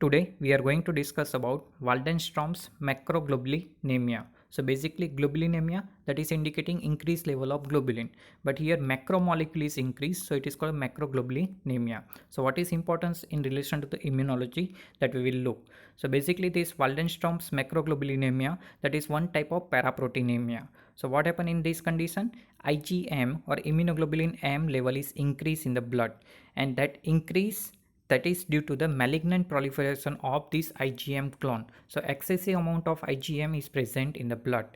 Today we are going to discuss about Waldenstrom's macroglobulinemia. So basically globulinemia, that is indicating increased level of globulin, but here macromolecule is increased, so it is called macroglobulinemia. So what is importance in relation to the immunology that we will look. So basically this Waldenstrom's macroglobulinemia, that is one type of paraproteinemia. So what happen in this condition? IgM or immunoglobulin M level is increased in the blood, and that increase, that is due to the malignant proliferation of this IgM clone. So excessive amount of IgM is present in the blood,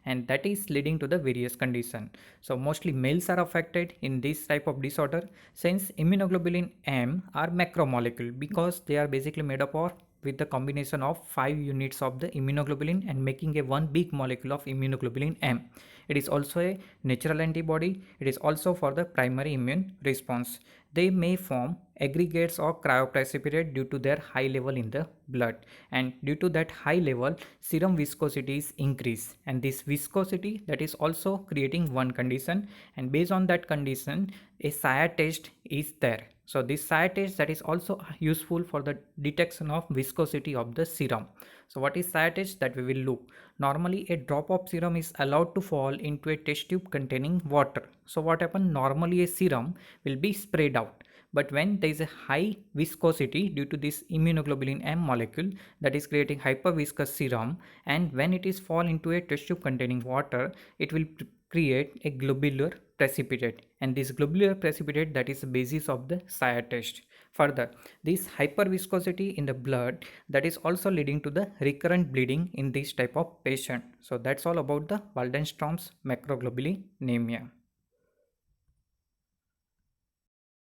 and that is leading to the various condition. So mostly males are affected in this type of disorder, since immunoglobulin M are macromolecule, because they are basically made up of with the combination of 5 units of the immunoglobulin and making a one big molecule of immunoglobulin M. It is also a natural antibody. It is also for the primary immune response. They may form aggregates or cryoprecipitate due to their high level in the blood, and due to that high level serum viscosity is increased, and this viscosity, that is also creating one condition, and based on that condition a SIA test is there. So this SIA test, that is also useful for the detection of viscosity of the serum. So what is SIA test, that we will look. Normally a drop of serum is allowed to fall into a test tube containing water. So what happens, normally a serum will be sprayed out, but when there is a high viscosity due to this immunoglobulin M molecule, that is creating hyperviscous serum, and when it is fall into a test tube containing water, it will create a globular precipitate, and this globular precipitate, that is the basis of the SIA test. Further, this hyperviscosity in the blood, that is also leading to the recurrent bleeding in this type of patient. So that's all about the Waldenstrom's macroglobulinemia.